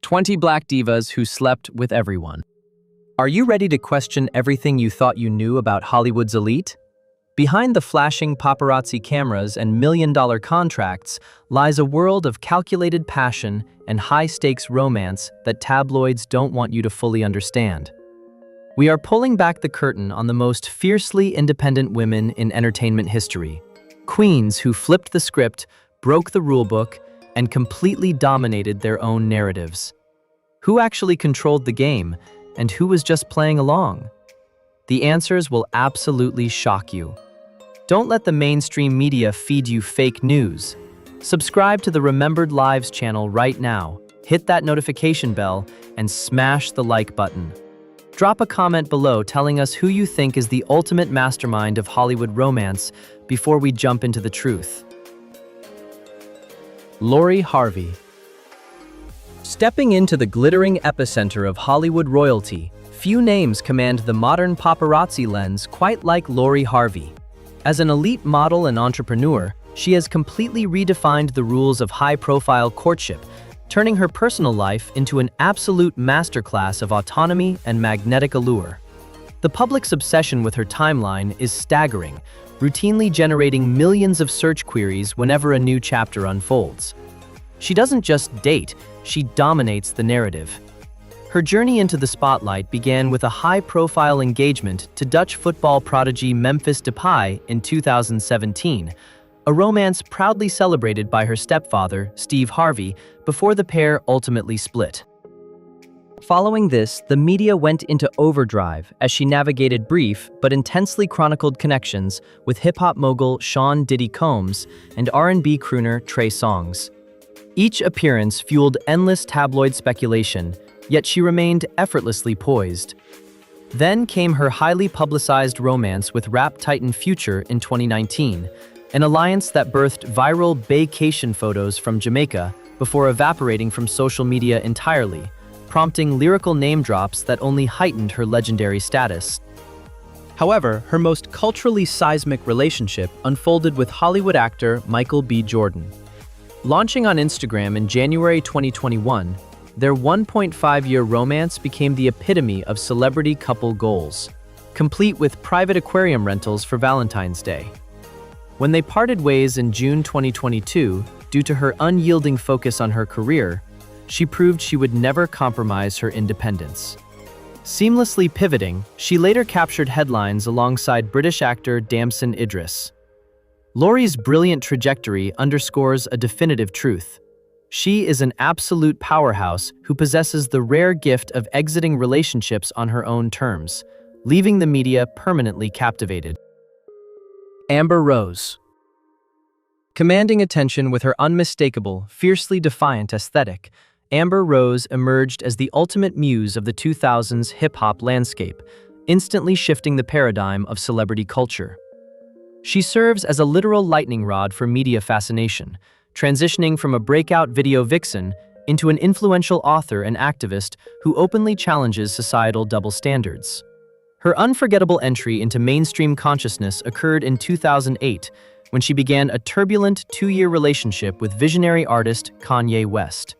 20 Black Divas Who Slept with Everyone. Are you ready to question everything you thought you knew about Hollywood's elite? Behind the flashing paparazzi cameras and million-dollar contracts lies a world of calculated passion and high-stakes romance that tabloids don't want you to fully understand. We are pulling back the curtain on the most fiercely independent women in entertainment history. Queens who flipped the script, broke the rulebook, and completely dominated their own narratives. Who actually controlled the game, and who was just playing along? The answers will absolutely shock you. Don't let the mainstream media feed you fake news. Subscribe to the Remembered Lives channel right now, hit that notification bell, and smash the like button. Drop a comment below telling us who you think is the ultimate mastermind of Hollywood romance before we jump into the truth. Lori Harvey. Stepping into the glittering epicenter of Hollywood royalty, few names command the modern paparazzi lens quite like Lori Harvey. As an elite model and entrepreneur, she has completely redefined the rules of high-profile courtship, turning her personal life into an absolute masterclass of autonomy and magnetic allure. The public's obsession with her timeline is staggering, routinely generating millions of search queries whenever a new chapter unfolds. She doesn't just date, she dominates the narrative. Her journey into the spotlight began with a high-profile engagement to Dutch football prodigy Memphis Depay in 2017, a romance proudly celebrated by her stepfather, Steve Harvey, before the pair ultimately split. Following this, the media went into overdrive as she navigated brief but intensely chronicled connections with hip-hop mogul Sean Diddy Combs and R&B crooner Trey Songz. Each appearance fueled endless tabloid speculation, yet she remained effortlessly poised. Then came her highly publicized romance with rap titan Future in 2019, an alliance that birthed viral vacation photos from Jamaica before evaporating from social media entirely, prompting lyrical name drops that only heightened her legendary status. However, her most culturally seismic relationship unfolded with Hollywood actor Michael B. Jordan. Launching on Instagram in January 2021, their 1.5-year romance became the epitome of celebrity couple goals, complete with private aquarium rentals for Valentine's Day. When they parted ways in June 2022, due to her unyielding focus on her career, she proved she would never compromise her independence. Seamlessly pivoting, she later captured headlines alongside British actor Damson Idris. Lori's brilliant trajectory underscores a definitive truth. She is an absolute powerhouse who possesses the rare gift of exiting relationships on her own terms, leaving the media permanently captivated. Amber Rose. Commanding attention with her unmistakable, fiercely defiant aesthetic, Amber Rose emerged as the ultimate muse of the 2000s hip-hop landscape, instantly shifting the paradigm of celebrity culture. She serves as a literal lightning rod for media fascination, transitioning from a breakout video vixen into an influential author and activist who openly challenges societal double standards. Her unforgettable entry into mainstream consciousness occurred in 2008, when she began a turbulent 2-year relationship with visionary artist Kanye West.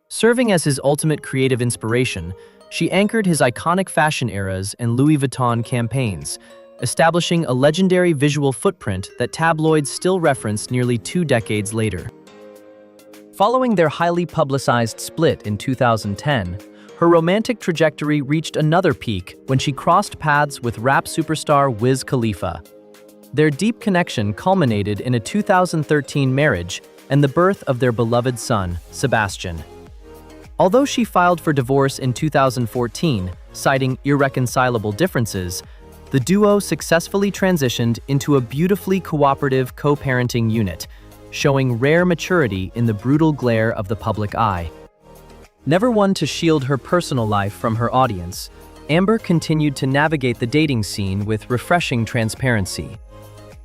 Serving as his ultimate creative inspiration, she anchored his iconic fashion eras and Louis Vuitton campaigns, establishing a legendary visual footprint that tabloids still reference nearly 2 decades later. Following their highly publicized split in 2010, her romantic trajectory reached another peak when she crossed paths with rap superstar Wiz Khalifa. Their deep connection culminated in a 2013 marriage and the birth of their beloved son, Sebastian. Although she filed for divorce in 2014, citing irreconcilable differences, the duo successfully transitioned into a beautifully cooperative co-parenting unit, showing rare maturity in the brutal glare of the public eye. Never one to shield her personal life from her audience, Amber continued to navigate the dating scene with refreshing transparency.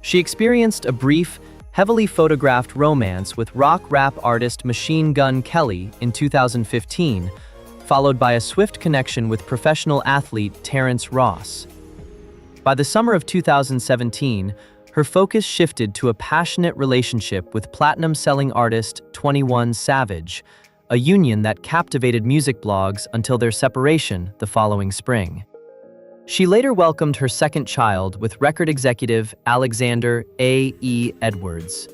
She experienced a brief, heavily photographed romance with rock-rap artist Machine Gun Kelly in 2015, followed by a swift connection with professional athlete Terrence Ross. By the summer of 2017, her focus shifted to a passionate relationship with platinum-selling artist 21 Savage, a union that captivated music blogs until their separation the following spring. She later welcomed her second child with record executive Alexander A.E. Edwards.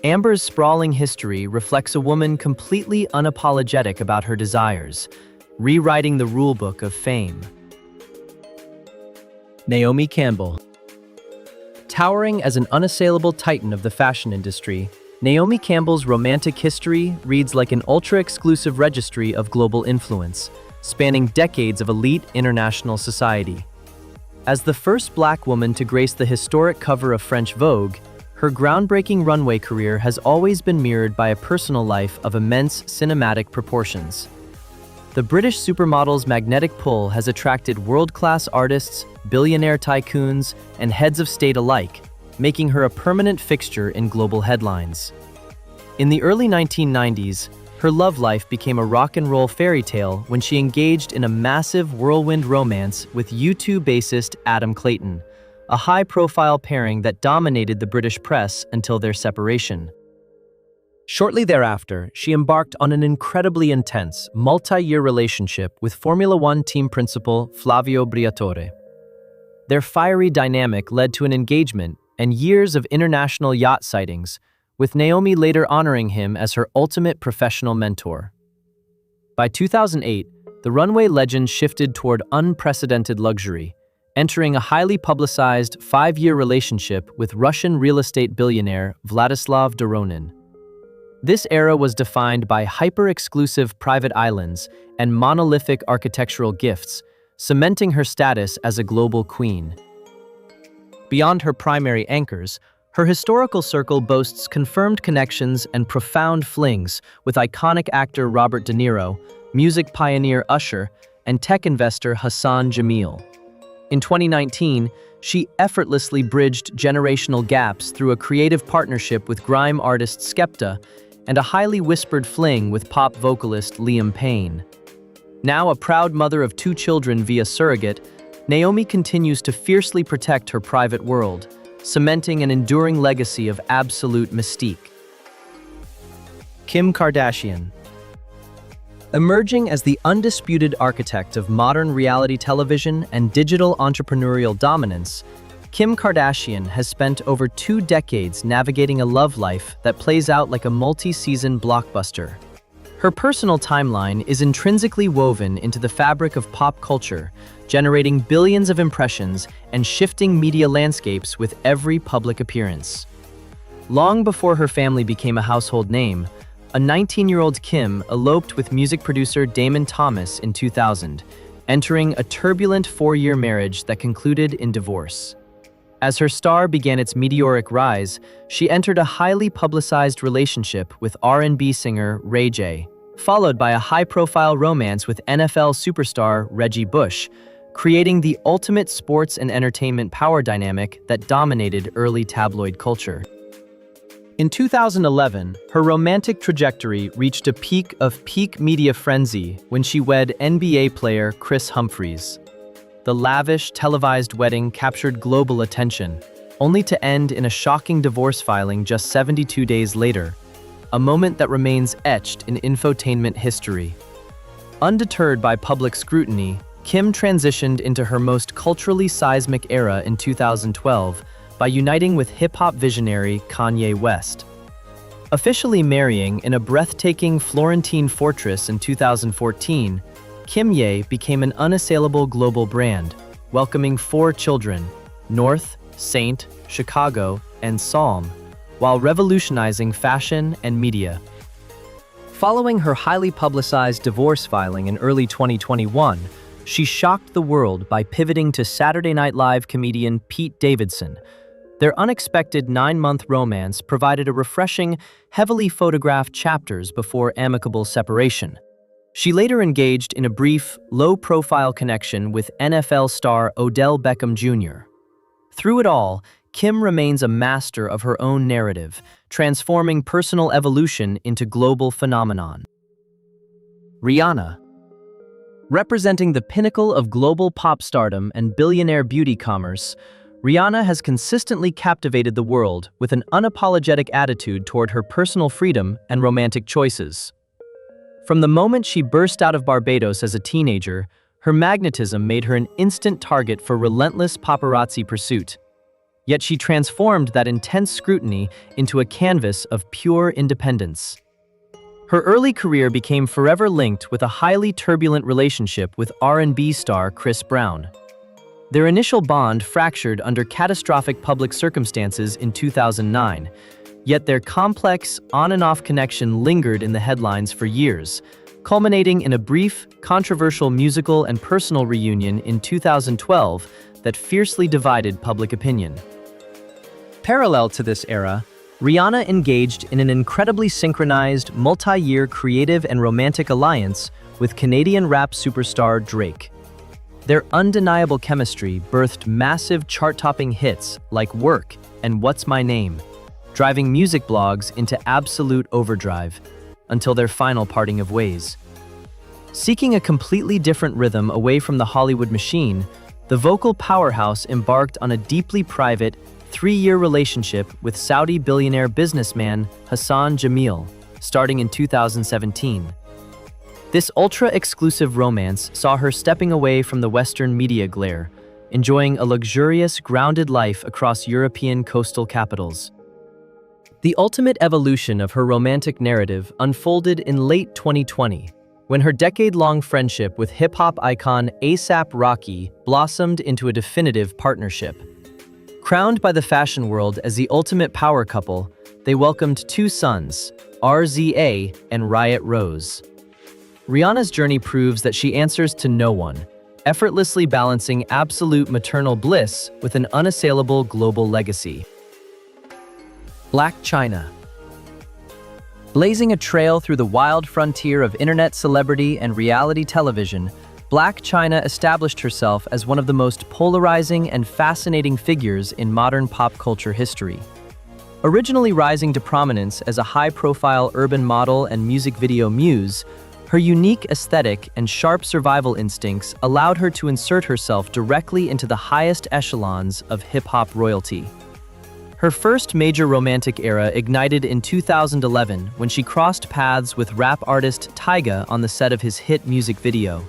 Amber's sprawling history reflects a woman completely unapologetic about her desires, rewriting the rulebook of fame. Naomi Campbell. Towering as an unassailable titan of the fashion industry, Naomi Campbell's romantic history reads like an ultra-exclusive registry of global influence, spanning decades of elite international society. As the first Black woman to grace the historic cover of French Vogue, her groundbreaking runway career has always been mirrored by a personal life of immense cinematic proportions. The British supermodel's magnetic pull has attracted world-class artists, billionaire tycoons, and heads of state alike, making her a permanent fixture in global headlines. In the early 1990s, her love life became a rock and roll fairy tale when she engaged in a massive whirlwind romance with U2 bassist Adam Clayton, a high-profile pairing that dominated the British press until their separation. Shortly thereafter, she embarked on an incredibly intense, multi-year relationship with Formula One team principal Flavio Briatore. Their fiery dynamic led to an engagement and years of international yacht sightings, with Naomi later honoring him as her ultimate professional mentor. By 2008, the runway legend shifted toward unprecedented luxury, entering a highly publicized 5-year relationship with Russian real estate billionaire Vladislav Doronin. This era was defined by hyper-exclusive private islands and monolithic architectural gifts, cementing her status as a global queen. Beyond her primary anchors, her historical circle boasts confirmed connections and profound flings with iconic actor Robert De Niro, music pioneer Usher, and tech investor Hassan Jameel. In 2019, she effortlessly bridged generational gaps through a creative partnership with grime artist Skepta and a highly whispered fling with pop vocalist Liam Payne. Now a proud mother of 2 children via surrogate, Naomi continues to fiercely protect her private world, cementing an enduring legacy of absolute mystique. Kim Kardashian. Emerging as the undisputed architect of modern reality television and digital entrepreneurial dominance, Kim Kardashian has spent over 2 decades navigating a love life that plays out like a multi-season blockbuster. Her personal timeline is intrinsically woven into the fabric of pop culture, generating billions of impressions and shifting media landscapes with every public appearance. Long before her family became a household name, a 19-year-old Kim eloped with music producer Damon Thomas in 2000, entering a turbulent 4-year marriage that concluded in divorce. As her star began its meteoric rise, she entered a highly publicized relationship with R&B singer Ray J, followed by a high-profile romance with NFL superstar Reggie Bush, creating the ultimate sports and entertainment power dynamic that dominated early tabloid culture. In 2011, her romantic trajectory reached a peak of peak media frenzy when she wed NBA player Chris Humphries. The lavish, televised wedding captured global attention, only to end in a shocking divorce filing just 72 days later, a moment that remains etched in infotainment history. Undeterred by public scrutiny, Kim transitioned into her most culturally seismic era in 2012 by uniting with hip-hop visionary Kanye West. Officially marrying in a breathtaking Florentine fortress in 2014, Kim Ye became an unassailable global brand, welcoming 4 children, North, Saint, Chicago, and Psalm, while revolutionizing fashion and media. Following her highly publicized divorce filing in early 2021, she shocked the world by pivoting to Saturday Night Live comedian Pete Davidson. Their unexpected 9-month romance provided a refreshing, heavily photographed chapters before amicable separation. She later engaged in a brief, low-profile connection with NFL star Odell Beckham Jr. Through it all, Kim remains a master of her own narrative, transforming personal evolution into global phenomenon. Rihanna. Representing the pinnacle of global pop stardom and billionaire beauty commerce, Rihanna has consistently captivated the world with an unapologetic attitude toward her personal freedom and romantic choices. From the moment she burst out of Barbados as a teenager, her magnetism made her an instant target for relentless paparazzi pursuit. Yet she transformed that intense scrutiny into a canvas of pure independence. Her early career became forever linked with a highly turbulent relationship with R&B star Chris Brown. Their initial bond fractured under catastrophic public circumstances in 2009, yet their complex, on-and-off connection lingered in the headlines for years, culminating in a brief, controversial musical and personal reunion in 2012 that fiercely divided public opinion. Parallel to this era, Rihanna engaged in an incredibly synchronized, multi-year creative and romantic alliance with Canadian rap superstar Drake. Their undeniable chemistry birthed massive chart-topping hits like Work and What's My Name, driving music blogs into absolute overdrive until their final parting of ways. Seeking a completely different rhythm away from the Hollywood machine, the vocal powerhouse embarked on a deeply private, 3-year relationship with Saudi billionaire businessman Hassan Jameel, starting in 2017. This ultra-exclusive romance saw her stepping away from the Western media glare, enjoying a luxurious, grounded life across European coastal capitals. The ultimate evolution of her romantic narrative unfolded in late 2020, when her decade-long friendship with hip-hop icon A$AP Rocky blossomed into a definitive partnership. Crowned by the fashion world as the ultimate power couple, they welcomed 2 sons, RZA and Riot Rose. Rihanna's journey proves that she answers to no one, effortlessly balancing absolute maternal bliss with an unassailable global legacy. Blac Chyna. Blazing a trail through the wild frontier of internet celebrity and reality television, Blac Chyna established herself as one of the most polarizing and fascinating figures in modern pop culture history. Originally rising to prominence as a high-profile urban model and music video muse, her unique aesthetic and sharp survival instincts allowed her to insert herself directly into the highest echelons of hip-hop royalty. Her first major romantic era ignited in 2011 when she crossed paths with rap artist Tyga on the set of his hit music video.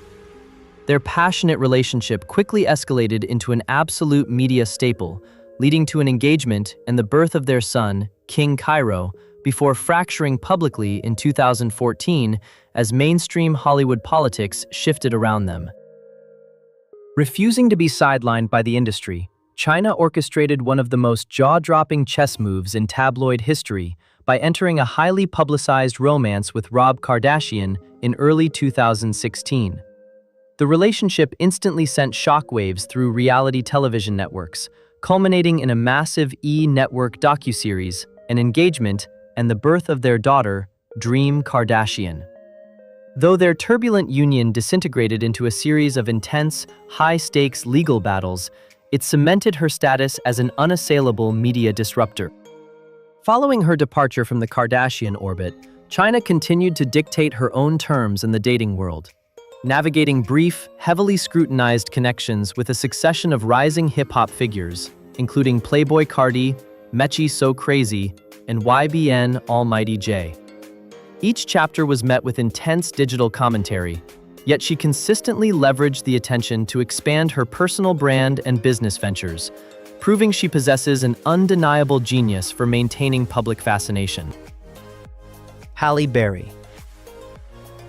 Their passionate relationship quickly escalated into an absolute media staple, leading to an engagement and the birth of their son, King Cairo, before fracturing publicly in 2014 as mainstream Hollywood politics shifted around them. Refusing to be sidelined by the industry, Chyna orchestrated one of the most jaw-dropping chess moves in tabloid history by entering a highly publicized romance with Rob Kardashian in early 2016. The relationship instantly sent shockwaves through reality television networks, culminating in a massive E! Network docuseries, an engagement, and the birth of their daughter, Dream Kardashian. Though their turbulent union disintegrated into a series of intense, high-stakes legal battles, it cemented her status as an unassailable media disruptor. Following her departure from the Kardashian orbit, Chyna continued to dictate her own terms in the dating world, navigating brief, heavily scrutinized connections with a succession of rising hip-hop figures, including Playboi Carti, Mechi So Crazy, and YBN Almighty J. Each chapter was met with intense digital commentary, yet she consistently leveraged the attention to expand her personal brand and business ventures, proving she possesses an undeniable genius for maintaining public fascination. Halle Berry.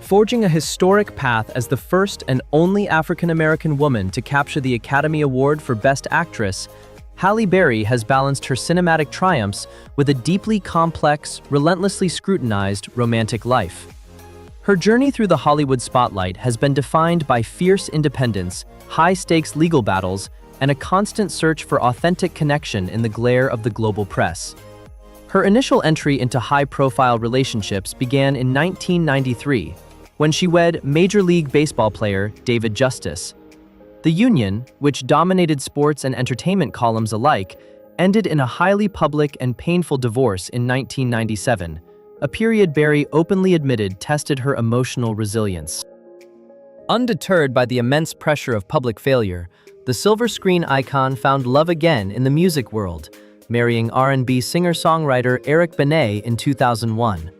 Forging a historic path as the first and only African-American woman to capture the Academy Award for Best Actress, Halle Berry has balanced her cinematic triumphs with a deeply complex, relentlessly scrutinized romantic life. Her journey through the Hollywood spotlight has been defined by fierce independence, high-stakes legal battles, and a constant search for authentic connection in the glare of the global press. Her initial entry into high-profile relationships began in 1993, when she wed Major League Baseball player David Justice. The union, which dominated sports and entertainment columns alike, ended in a highly public and painful divorce in 1997, a period Berry openly admitted tested her emotional resilience. Undeterred by the immense pressure of public failure, the silver screen icon found love again in the music world, marrying R&B singer-songwriter Eric Benet in 2001.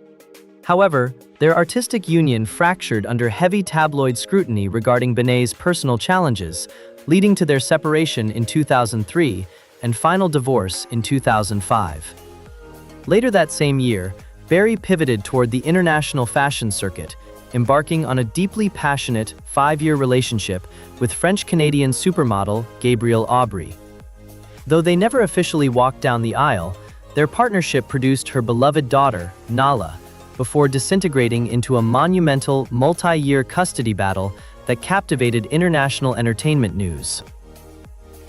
However, their artistic union fractured under heavy tabloid scrutiny regarding Benet's personal challenges, leading to their separation in 2003 and final divorce in 2005. Later that same year, Barry pivoted toward the international fashion circuit, embarking on a deeply passionate 5-year relationship with French-Canadian supermodel Gabrielle Aubry. Though they never officially walked down the aisle, their partnership produced her beloved daughter, Nala, before disintegrating into a monumental, multi-year custody battle that captivated international entertainment news.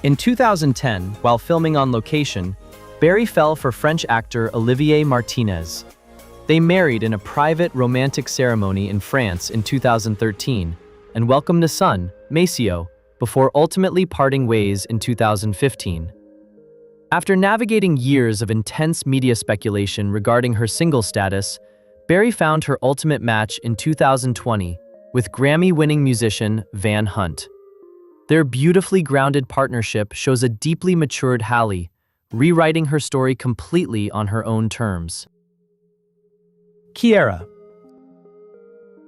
In 2010, while filming on location, Barry fell for French actor Olivier Martinez. They married in a private romantic ceremony in France in 2013 and welcomed a son, Maceo, before ultimately parting ways in 2015. After navigating years of intense media speculation regarding her single status, Barry found her ultimate match in 2020 with Grammy-winning musician Van Hunt. Their beautifully grounded partnership shows a deeply matured Halle, rewriting her story completely on her own terms. Ciara.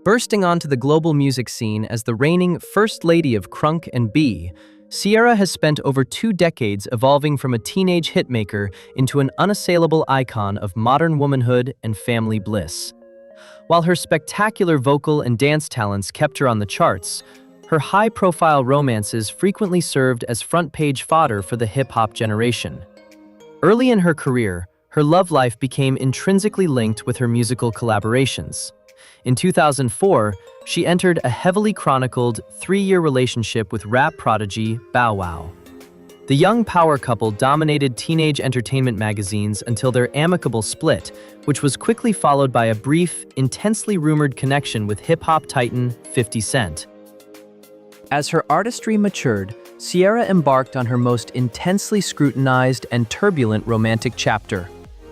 Bursting onto the global music scene as the reigning First Lady of Crunk and B, Ciara has spent over 2 decades evolving from a teenage hitmaker into an unassailable icon of modern womanhood and family bliss. While her spectacular vocal and dance talents kept her on the charts, her high-profile romances frequently served as front-page fodder for the hip-hop generation. Early in her career, her love life became intrinsically linked with her musical collaborations. In 2004, she entered a heavily chronicled 3-year relationship with rap prodigy Bow Wow. The young power couple dominated teenage entertainment magazines until their amicable split, which was quickly followed by a brief, intensely rumored connection with hip-hop titan 50 Cent. As her artistry matured, Ciara embarked on her most intensely scrutinized and turbulent romantic chapter.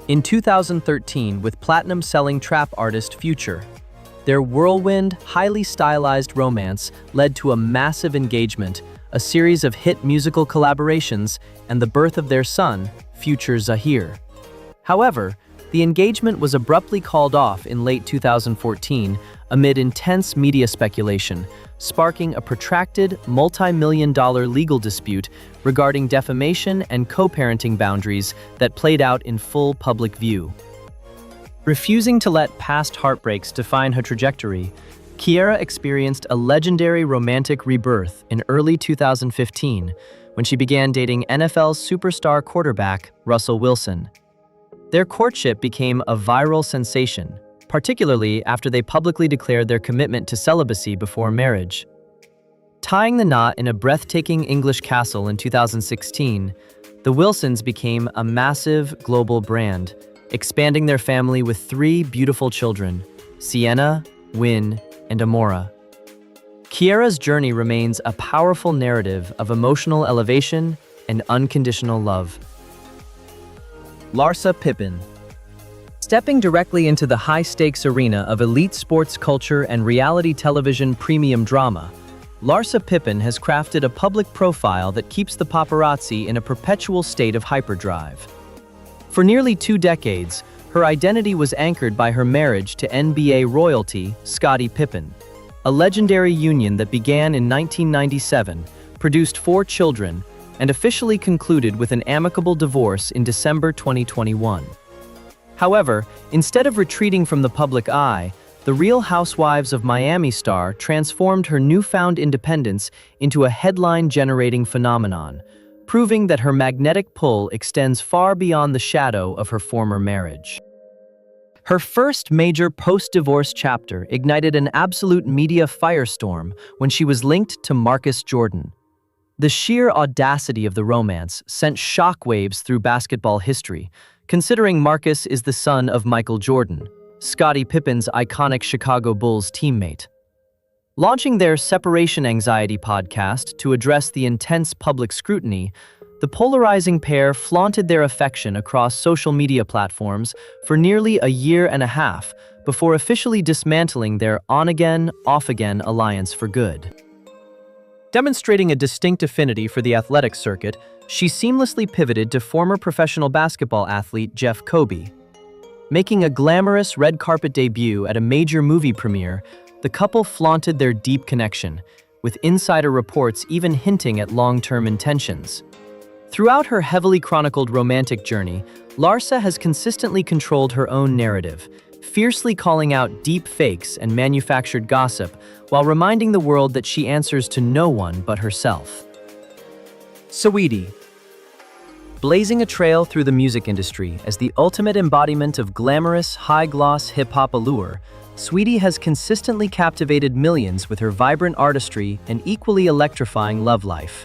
In 2013, with platinum-selling trap artist Future, their whirlwind, highly stylized romance led to a massive engagement, a series of hit musical collaborations, and the birth of their son, Future Zahir. However, the engagement was abruptly called off in late 2014 amid intense media speculation, sparking a protracted, multi-million-dollar legal dispute regarding defamation and co-parenting boundaries that played out in full public view. Refusing to let past heartbreaks define her trajectory, Ciara experienced a legendary romantic rebirth in early 2015 when she began dating NFL superstar quarterback Russell Wilson. Their courtship became a viral sensation, particularly after they publicly declared their commitment to celibacy before marriage. Tying the knot in a breathtaking English castle in 2016, the Wilsons became a massive global brand, expanding their family with 3 beautiful children, Sienna, Wynn, and Amora. Ciara's journey remains a powerful narrative of emotional elevation and unconditional love. Larsa Pippen. Stepping directly into the high-stakes arena of elite sports culture and reality television premium drama, Larsa Pippen has crafted a public profile that keeps the paparazzi in a perpetual state of hyperdrive. For nearly 2 decades, her identity was anchored by her marriage to NBA royalty Scottie Pippen, a legendary union that began in 1997, produced 4 children, and officially concluded with an amicable divorce in December 2021. However, instead of retreating from the public eye, the Real Housewives of Miami star transformed her newfound independence into a headline-generating phenomenon, proving that her magnetic pull extends far beyond the shadow of her former marriage. Her first major post-divorce chapter ignited an absolute media firestorm when she was linked to Marcus Jordan. The sheer audacity of the romance sent shockwaves through basketball history, considering Marcus is the son of Michael Jordan, Scottie Pippen's iconic Chicago Bulls teammate. Launching their Separation Anxiety podcast to address the intense public scrutiny, the polarizing pair flaunted their affection across social media platforms for nearly a year and a half before officially dismantling their on-again, off-again alliance for good. Demonstrating a distinct affinity for the athletic circuit, she seamlessly pivoted to former professional basketball athlete Jeff Kobe. Making a glamorous red carpet debut at a major movie premiere, the couple flaunted their deep connection, with insider reports even hinting at long-term intentions. Throughout her heavily chronicled romantic journey, Larsa has consistently controlled her own narrative, fiercely calling out deep fakes and manufactured gossip, while reminding the world that she answers to no one but herself. Saweetie. Blazing a trail through the music industry as the ultimate embodiment of glamorous, high-gloss hip-hop allure, Saweetie has consistently captivated millions with her vibrant artistry and equally electrifying love life.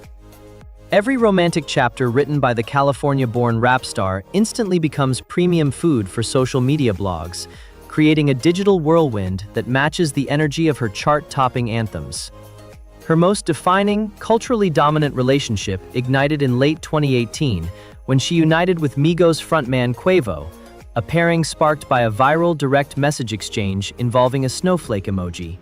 Every romantic chapter written by the California-born rap star instantly becomes premium food for social media blogs, creating a digital whirlwind that matches the energy of her chart-topping anthems. Her most defining, culturally dominant relationship ignited in late 2018 when she united with Migos frontman Quavo, a pairing sparked by a viral direct message exchange involving a snowflake emoji.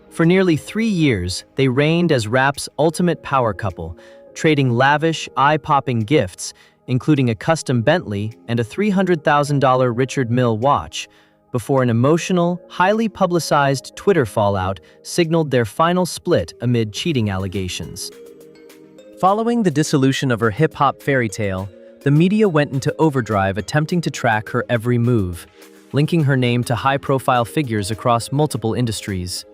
For nearly 3 years, they reigned as rap's ultimate power couple, trading lavish, eye-popping gifts, including a custom Bentley and a $300,000 Richard Mille watch, before an emotional, highly publicized Twitter fallout signaled their final split amid cheating allegations. Following the dissolution of her hip-hop fairy tale, the media went into overdrive attempting to track her every move, linking her name to high-profile figures across multiple industries.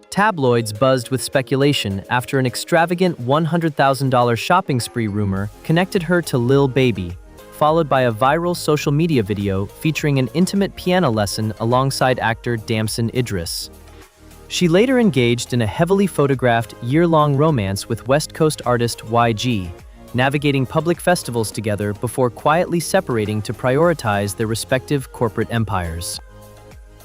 Tabloids buzzed with speculation after an extravagant $100,000 shopping spree rumor connected her to Lil Baby, followed by a viral social media video featuring an intimate piano lesson alongside actor Damson Idris. She later engaged in a heavily photographed year-long romance with West Coast artist YG, navigating public festivals together before quietly separating to prioritize their respective corporate empires.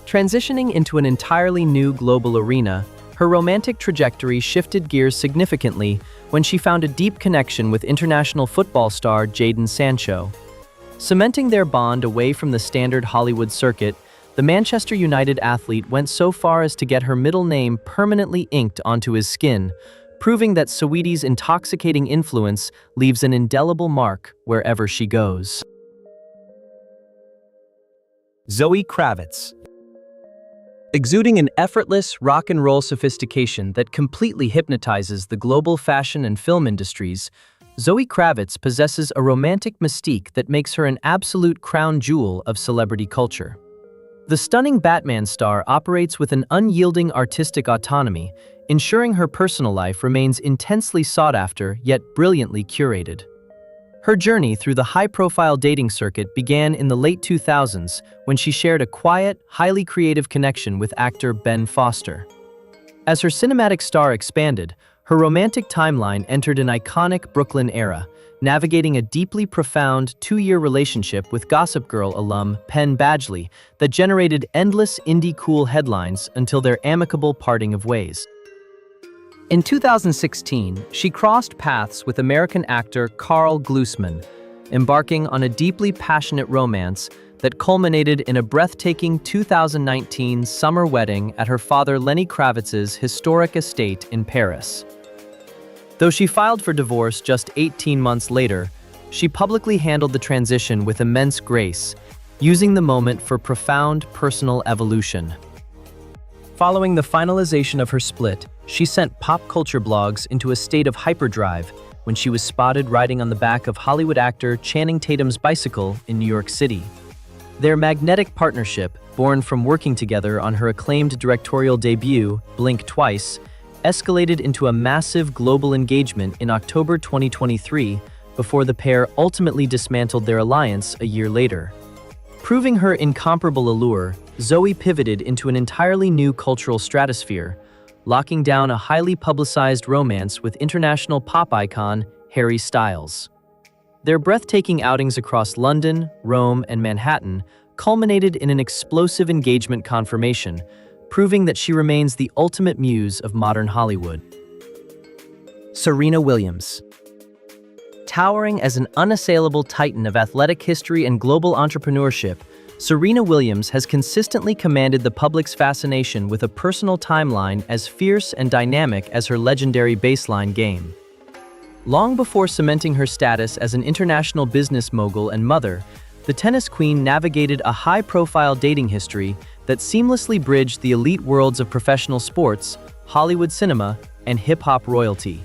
Transitioning into an entirely new global arena, her romantic trajectory shifted gears significantly when she found a deep connection with international football star Jadon Sancho. Cementing their bond away from the standard Hollywood circuit, the Manchester United athlete went so far as to get her middle name permanently inked onto his skin, proving that Saweetie's intoxicating influence leaves an indelible mark wherever she goes. Zoe Kravitz. Exuding an effortless rock and roll sophistication that completely hypnotizes the global fashion and film industries, Zoe Kravitz possesses a romantic mystique that makes her an absolute crown jewel of celebrity culture. The stunning Batman star operates with an unyielding artistic autonomy, ensuring her personal life remains intensely sought after yet brilliantly curated. Her journey through the high-profile dating circuit began in the late 2000s when she shared a quiet, highly creative connection with actor Ben Foster. As her cinematic star expanded, her romantic timeline entered an iconic Brooklyn era, navigating a deeply profound 2-year relationship with Gossip Girl alum Penn Badgley that generated endless indie cool headlines until their amicable parting of ways. In 2016, she crossed paths with American actor Carl Glusman, embarking on a deeply passionate romance that culminated in a breathtaking 2019 summer wedding at her father Lenny Kravitz's historic estate in Paris. Though she filed for divorce just 18 months later, she publicly handled the transition with immense grace, using the moment for profound personal evolution. Following the finalization of her split, she sent pop culture blogs into a state of hyperdrive when she was spotted riding on the back of Hollywood actor Channing Tatum's bicycle in New York City. Their magnetic partnership, born from working together on her acclaimed directorial debut, Blink Twice, escalated into a massive global engagement in October 2023 before the pair ultimately dismantled their alliance a year later. Proving her incomparable allure, Zoe pivoted into an entirely new cultural stratosphere, locking down a highly publicized romance with international pop icon Harry Styles. Their breathtaking outings across London, Rome, and Manhattan culminated in an explosive engagement confirmation, proving that she remains the ultimate muse of modern Hollywood. Serena Williams. Towering as an unassailable titan of athletic history and global entrepreneurship, Serena Williams has consistently commanded the public's fascination with a personal timeline as fierce and dynamic as her legendary baseline game. Long before cementing her status as an international business mogul and mother, the tennis queen navigated a high-profile dating history that seamlessly bridged the elite worlds of professional sports, Hollywood cinema, and hip-hop royalty.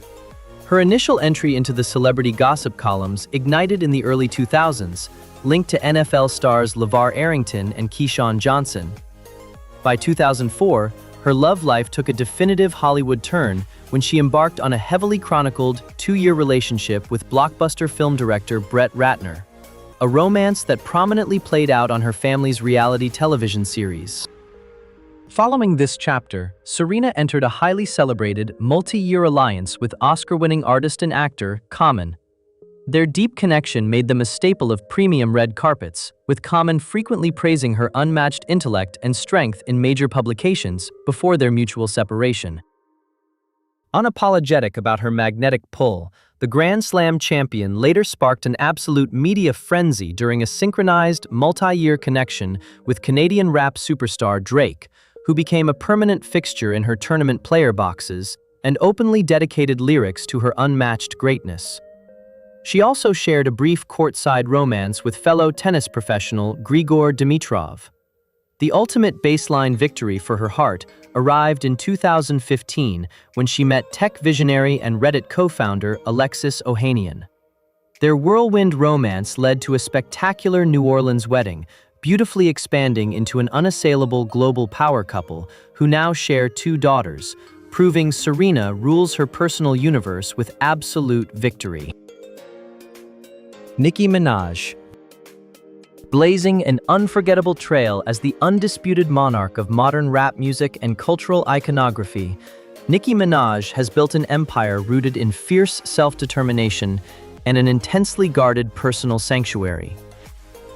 Her initial entry into the celebrity gossip columns ignited in the early 2000s, linked to NFL stars LeVar Arrington and Keyshawn Johnson. By 2004, her love life took a definitive Hollywood turn when she embarked on a heavily chronicled two-year relationship with blockbuster film director Brett Ratner, a romance that prominently played out on her family's reality television series. Following this chapter, Serena entered a highly celebrated, multi-year alliance with Oscar-winning artist and actor Common. Their deep connection made them a staple of premium red carpets, with Common frequently praising her unmatched intellect and strength in major publications before their mutual separation. Unapologetic about her magnetic pull, the Grand Slam champion later sparked an absolute media frenzy during a synchronized, multi-year connection with Canadian rap superstar Drake, who became a permanent fixture in her tournament player boxes and openly dedicated lyrics to her unmatched greatness. She also shared a brief courtside romance with fellow tennis professional Grigor Dimitrov. The ultimate baseline victory for her heart arrived in 2015 when she met tech visionary and Reddit co-founder Alexis Ohanian. Their whirlwind romance led to a spectacular New Orleans wedding, beautifully expanding into an unassailable global power couple who now share 2 daughters, proving Serena rules her personal universe with absolute victory. Nicki Minaj. Blazing an unforgettable trail as the undisputed monarch of modern rap music and cultural iconography, Nicki Minaj has built an empire rooted in fierce self-determination and an intensely guarded personal sanctuary.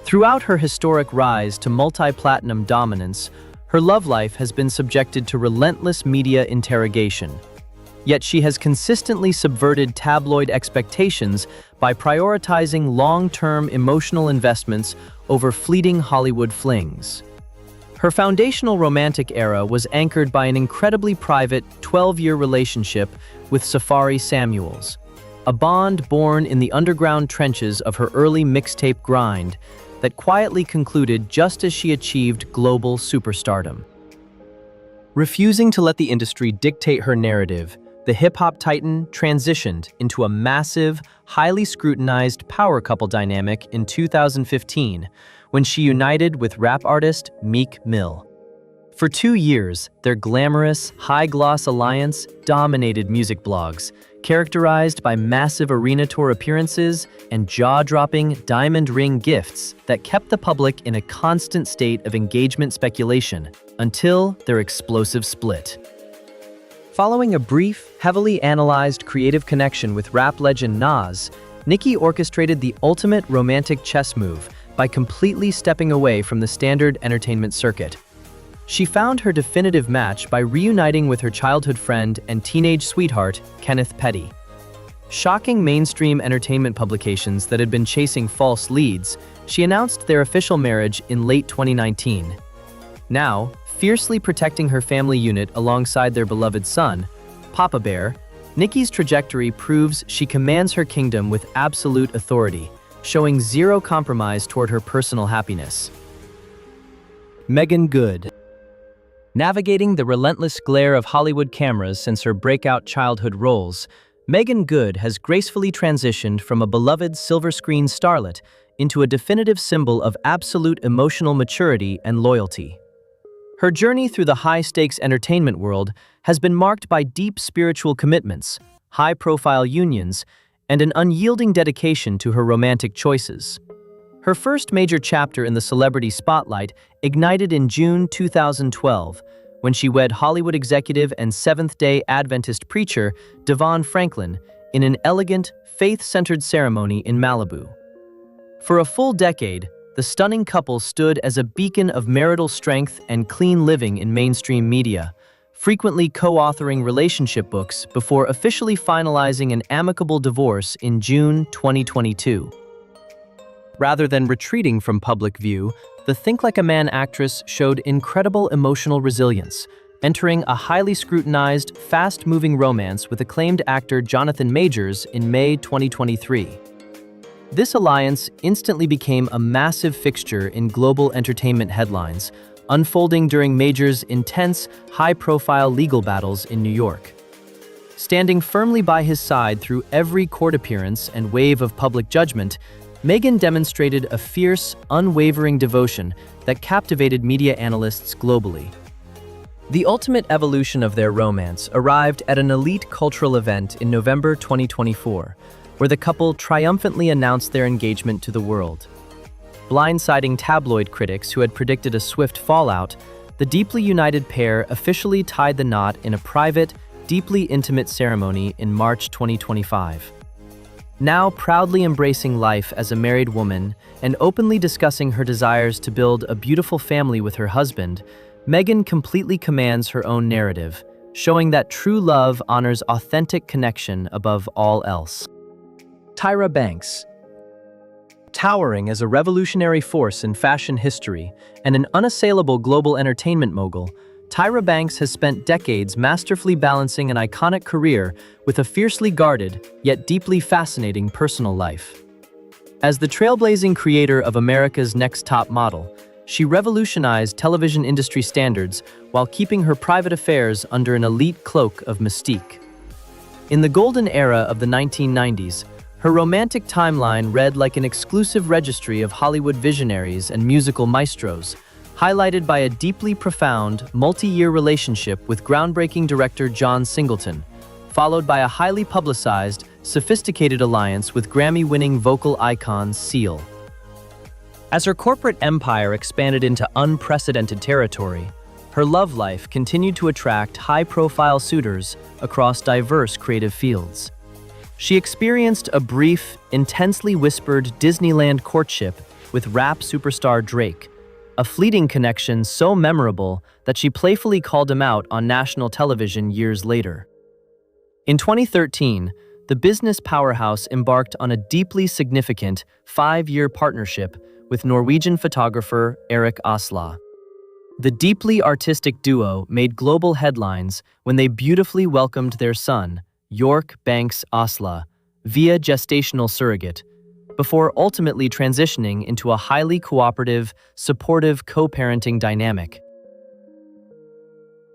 Throughout her historic rise to multi-platinum dominance, her love life has been subjected to relentless media interrogation. Yet she has consistently subverted tabloid expectations by prioritizing long-term emotional investments over fleeting Hollywood flings. Her foundational romantic era was anchored by an incredibly private 12-year relationship with Safari Samuels, a bond born in the underground trenches of her early mixtape grind that quietly concluded just as she achieved global superstardom. Refusing to let the industry dictate her narrative, the hip-hop titan transitioned into a massive, highly scrutinized power couple dynamic in 2015 when she united with rap artist Meek Mill. For 2 years, their glamorous, high-gloss alliance dominated music blogs, characterized by massive arena tour appearances and jaw-dropping diamond ring gifts that kept the public in a constant state of engagement speculation until their explosive split. Following a brief, heavily analyzed creative connection with rap legend Nas, Nicki orchestrated the ultimate romantic chess move by completely stepping away from the standard entertainment circuit. She found her definitive match by reuniting with her childhood friend and teenage sweetheart, Kenneth Petty. Shocking mainstream entertainment publications that had been chasing false leads, she announced their official marriage in late 2019. Now, fiercely protecting her family unit alongside their beloved son, Papa Bear, Nicki's trajectory proves she commands her kingdom with absolute authority, showing zero compromise toward her personal happiness. Meagan Good. Navigating the relentless glare of Hollywood cameras since her breakout childhood roles, Meagan Good has gracefully transitioned from a beloved silver screen starlet into a definitive symbol of absolute emotional maturity and loyalty. Her journey through the high-stakes entertainment world has been marked by deep spiritual commitments, high-profile unions, and an unyielding dedication to her romantic choices. Her first major chapter in the celebrity spotlight ignited in June 2012, when she wed Hollywood executive and Seventh-day Adventist preacher Devon Franklin in an elegant, faith-centered ceremony in Malibu. For a full decade, the stunning couple stood as a beacon of marital strength and clean living in mainstream media, frequently co-authoring relationship books before officially finalizing an amicable divorce in June 2022. Rather than retreating from public view, the Think Like a Man actress showed incredible emotional resilience, entering a highly scrutinized, fast-moving romance with acclaimed actor Jonathan Majors in May 2023. This alliance instantly became a massive fixture in global entertainment headlines, unfolding during Major's intense, high-profile legal battles in New York. Standing firmly by his side through every court appearance and wave of public judgment, Meghan demonstrated a fierce, unwavering devotion that captivated media analysts globally. The ultimate evolution of their romance arrived at an elite cultural event in November 2024, where the couple triumphantly announced their engagement to the world. Blindsiding tabloid critics who had predicted a swift fallout, the deeply united pair officially tied the knot in a private, deeply intimate ceremony in March 2025. Now proudly embracing life as a married woman and openly discussing her desires to build a beautiful family with her husband, Meghan completely commands her own narrative, showing that true love honors authentic connection above all else. Tyra Banks. Towering as a revolutionary force in fashion history and an unassailable global entertainment mogul, Tyra Banks has spent decades masterfully balancing an iconic career with a fiercely guarded, yet deeply fascinating personal life. As the trailblazing creator of America's Next Top Model, she revolutionized television industry standards while keeping her private affairs under an elite cloak of mystique. In the golden era of the 1990s, her romantic timeline read like an exclusive registry of Hollywood visionaries and musical maestros, highlighted by a deeply profound, multi-year relationship with groundbreaking director John Singleton, followed by a highly publicized, sophisticated alliance with Grammy-winning vocal icon Seal. As her corporate empire expanded into unprecedented territory, her love life continued to attract high-profile suitors across diverse creative fields. She experienced a brief, intensely whispered Disneyland courtship with rap superstar Drake, a fleeting connection so memorable that she playfully called him out on national television years later. In 2013, the business powerhouse embarked on a deeply significant 5-year partnership with Norwegian photographer Erik Asla. The deeply artistic duo made global headlines when they beautifully welcomed their son, York Banks Asla, via gestational surrogate, before ultimately transitioning into a highly cooperative, supportive co-parenting dynamic.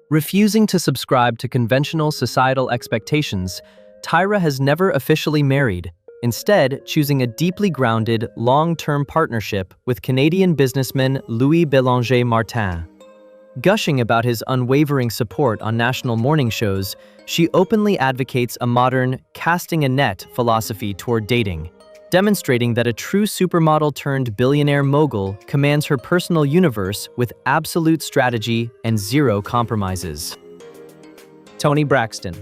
Refusing to subscribe to conventional societal expectations, Tyra has never officially married, instead choosing a deeply grounded, long-term partnership with Canadian businessman Louis Bélanger Martin. Gushing about his unwavering support on national morning shows, she openly advocates a modern casting a net philosophy toward dating, demonstrating that a true supermodel-turned-billionaire mogul commands her personal universe with absolute strategy and zero compromises. Toni Braxton.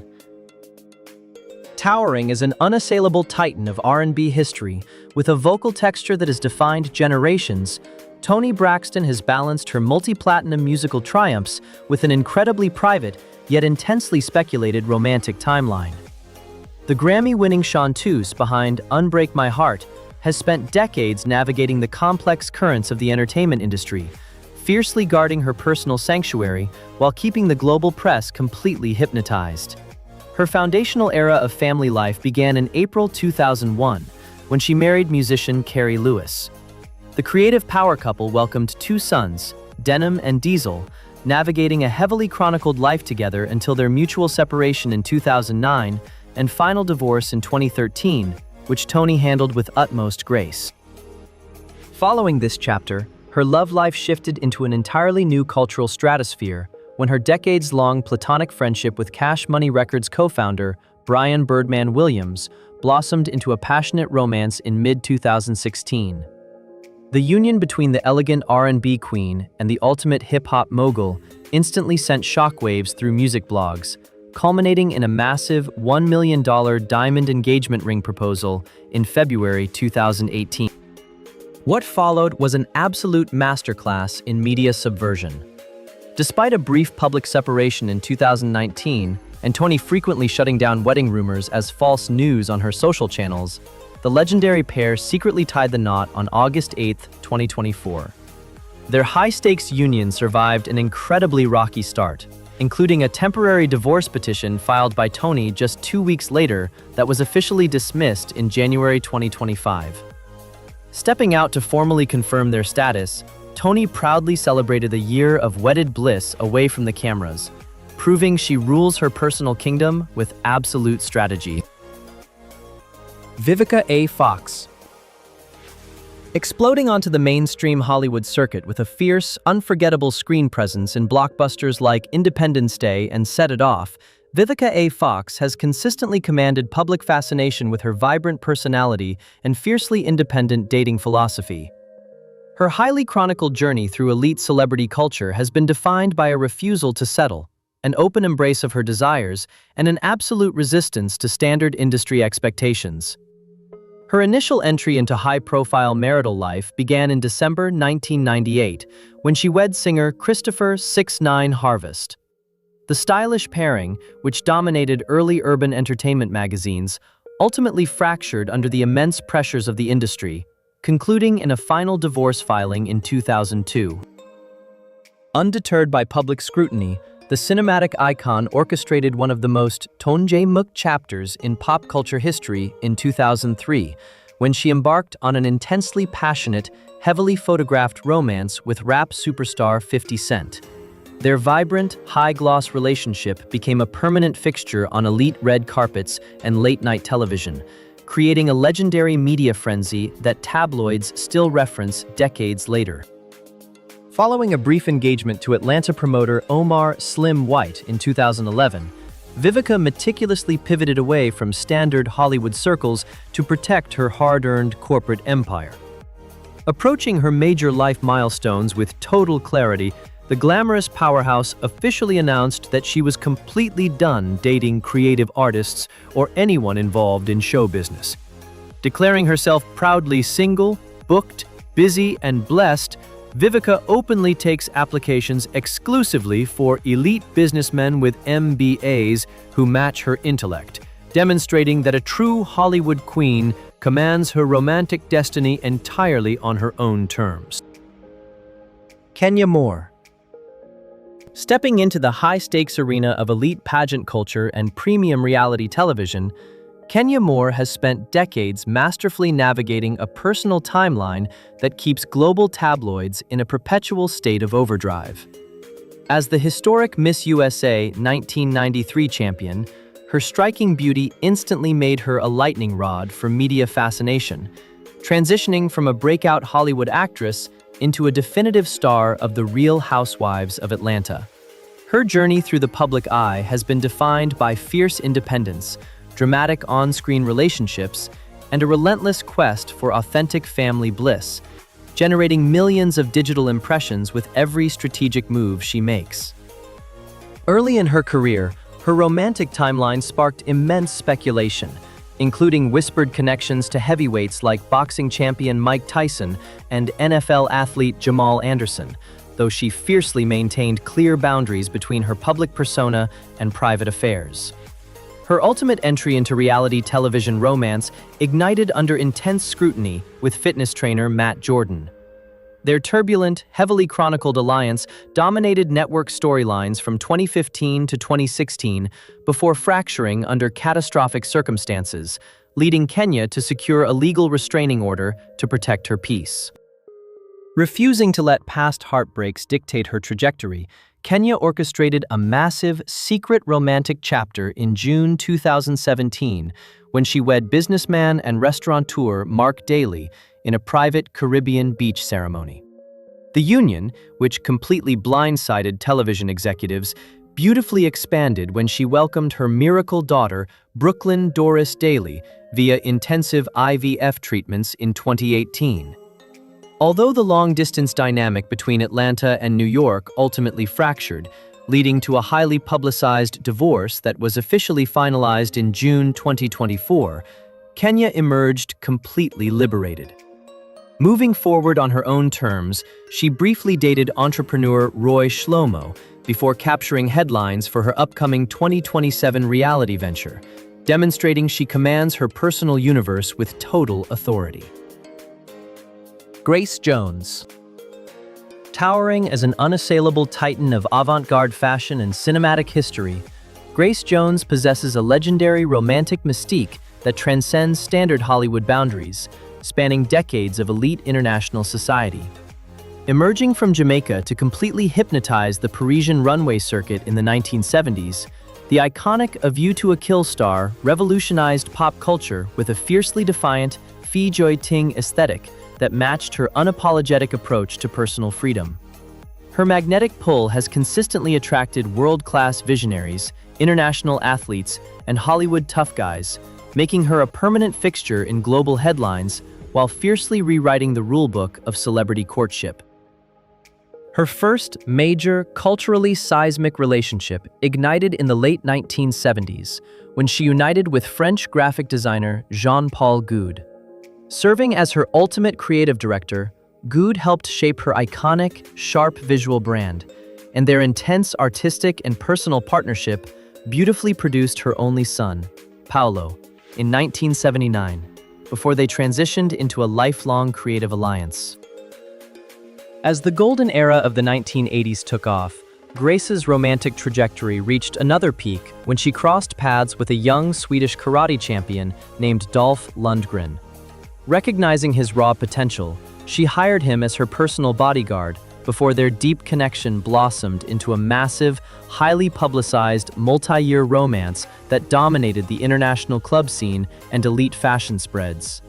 Towering as an unassailable titan of R&B history, with a vocal texture that has defined generations, Toni Braxton has balanced her multi-platinum musical triumphs with an incredibly private, yet intensely speculated romantic timeline. The Grammy-winning chanteuse behind Unbreak My Heart has spent decades navigating the complex currents of the entertainment industry, fiercely guarding her personal sanctuary while keeping the global press completely hypnotized. Her foundational era of family life began in April 2001, when she married musician Carrie Lewis. The creative power couple welcomed 2 sons, Denim and Diesel, navigating a heavily chronicled life together until their mutual separation in 2009 and final divorce in 2013, which Toni handled with utmost grace. Following this chapter, her love life shifted into an entirely new cultural stratosphere when her decades-long platonic friendship with Cash Money Records co-founder Brian Birdman Williams blossomed into a passionate romance in mid-2016. The union between the elegant R&B queen and the ultimate hip-hop mogul instantly sent shockwaves through music blogs, culminating in a massive $1 million diamond engagement ring proposal in February 2018. What followed was an absolute masterclass in media subversion. Despite a brief public separation in 2019 and Toni frequently shutting down wedding rumors as false news on her social channels, the legendary pair secretly tied the knot on August 8, 2024. Their high-stakes union survived an incredibly rocky start, including a temporary divorce petition filed by Toni just 2 weeks later that was officially dismissed in January 2025. Stepping out to formally confirm their status, Toni proudly celebrated a year of wedded bliss away from the cameras, proving she rules her personal kingdom with absolute strategy. Vivica A. Fox. Exploding onto the mainstream Hollywood circuit with a fierce, unforgettable screen presence in blockbusters like Independence Day and Set It Off, Vivica A. Fox has consistently commanded public fascination with her vibrant personality and fiercely independent dating philosophy. Her highly chronicled journey through elite celebrity culture has been defined by a refusal to settle, an open embrace of her desires, and an absolute resistance to standard industry expectations. Her initial entry into high-profile marital life began in December 1998, when she wed singer Christopher 6ix9ine Harvest. The stylish pairing, which dominated early urban entertainment magazines, ultimately fractured under the immense pressures of the industry, concluding in a final divorce filing in 2002. Undeterred by public scrutiny, the cinematic icon orchestrated one of the most tonjemuk chapters in pop culture history in 2003, when she embarked on an intensely passionate, heavily photographed romance with rap superstar 50 Cent. Their vibrant, high-gloss relationship became a permanent fixture on elite red carpets and late-night television, creating a legendary media frenzy that tabloids still reference decades later. Following a brief engagement to Atlanta promoter Omar "Slim" White in 2011, Vivica meticulously pivoted away from standard Hollywood circles to protect her hard-earned corporate empire. Approaching her major life milestones with total clarity, the glamorous powerhouse officially announced that she was completely done dating creative artists or anyone involved in show business. Declaring herself proudly single, booked, busy, and blessed, Vivica openly takes applications exclusively for elite businessmen with MBAs who match her intellect, demonstrating that a true Hollywood queen commands her romantic destiny entirely on her own terms. Kenya Moore. Stepping into the high-stakes arena of elite pageant culture and premium reality television, Kenya Moore has spent decades masterfully navigating a personal timeline that keeps global tabloids in a perpetual state of overdrive. As the historic Miss USA 1993 champion, her striking beauty instantly made her a lightning rod for media fascination, transitioning from a breakout Hollywood actress into a definitive star of the Real Housewives of Atlanta. Her journey through the public eye has been defined by fierce independence, dramatic on-screen relationships, and a relentless quest for authentic family bliss, generating millions of digital impressions with every strategic move she makes. Early in her career, her romantic timeline sparked immense speculation, including whispered connections to heavyweights like boxing champion Mike Tyson and NFL athlete Jamal Anderson, though she fiercely maintained clear boundaries between her public persona and private affairs. Her ultimate entry into reality television romance ignited under intense scrutiny with fitness trainer Matt Jordan. Their turbulent, heavily chronicled alliance dominated network storylines from 2015 to 2016 before fracturing under catastrophic circumstances, leading Kenya to secure a legal restraining order to protect her peace. Refusing to let past heartbreaks dictate her trajectory, Kenya orchestrated a massive, secret romantic chapter in June 2017 when she wed businessman and restaurateur Mark Daly in a private Caribbean beach ceremony. The union, which completely blindsided television executives, beautifully expanded when she welcomed her miracle daughter, Brooklyn Doris Daly, via intensive IVF treatments in 2018. Although the long-distance dynamic between Atlanta and New York ultimately fractured, leading to a highly publicized divorce that was officially finalized in June 2024, Kenya emerged completely liberated. Moving forward on her own terms, she briefly dated entrepreneur Roy Shlomo before capturing headlines for her upcoming 2027 reality venture, demonstrating she commands her personal universe with total authority. Grace Jones. Towering as an unassailable titan of avant-garde fashion and cinematic history, Grace Jones possesses a legendary romantic mystique that transcends standard Hollywood boundaries, spanning decades of elite international society. Emerging from Jamaica to completely hypnotize the Parisian runway circuit in the 1970s, the iconic A View to a Kill star revolutionized pop culture with a fiercely defiant, Fee Joy Ting aesthetic that matched her unapologetic approach to personal freedom. Her magnetic pull has consistently attracted world-class visionaries, international athletes, and Hollywood tough guys, making her a permanent fixture in global headlines while fiercely rewriting the rulebook of celebrity courtship. Her first major, culturally seismic relationship ignited in the late 1970s when she united with French graphic designer Jean-Paul Goude. Serving as her ultimate creative director, Goude helped shape her iconic, sharp visual brand, and their intense artistic and personal partnership beautifully produced her only son, Paolo, in 1979, before they transitioned into a lifelong creative alliance. As the golden era of the 1980s took off, Grace's romantic trajectory reached another peak when she crossed paths with a young Swedish karate champion named Dolph Lundgren. Recognizing his raw potential, she hired him as her personal bodyguard before their deep connection blossomed into a massive, highly publicized, multi-year romance that dominated the international club scene and elite fashion spreads.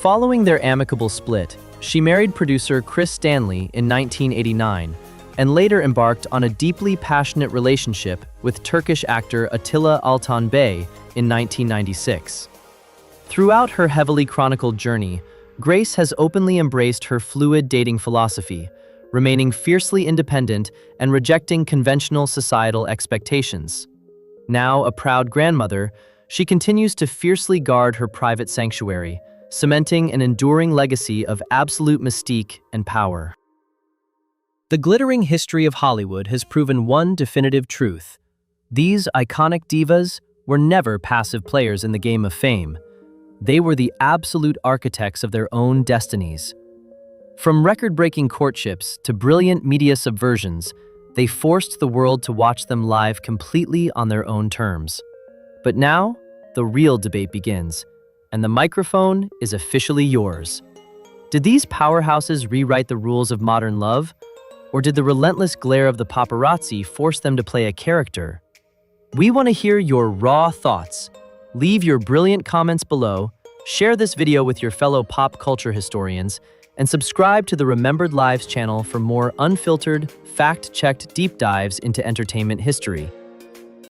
Following their amicable split, she married producer Chris Stanley in 1989 and later embarked on a deeply passionate relationship with Turkish actor Attila Altan Bey in 1996. Throughout her heavily chronicled journey, Grace has openly embraced her fluid dating philosophy, remaining fiercely independent and rejecting conventional societal expectations. Now a proud grandmother, she continues to fiercely guard her private sanctuary, cementing an enduring legacy of absolute mystique and power. The glittering history of Hollywood has proven one definitive truth. These iconic divas were never passive players in the game of fame. They were the absolute architects of their own destinies. From record-breaking courtships to brilliant media subversions, they forced the world to watch them live completely on their own terms. But now, the real debate begins, and the microphone is officially yours. Did these powerhouses rewrite the rules of modern love? Or did the relentless glare of the paparazzi force them to play a character? We want to hear your raw thoughts. Leave your brilliant comments below, share this video with your fellow pop culture historians, and subscribe to the Remembered Lives channel for more unfiltered, fact-checked deep dives into entertainment history.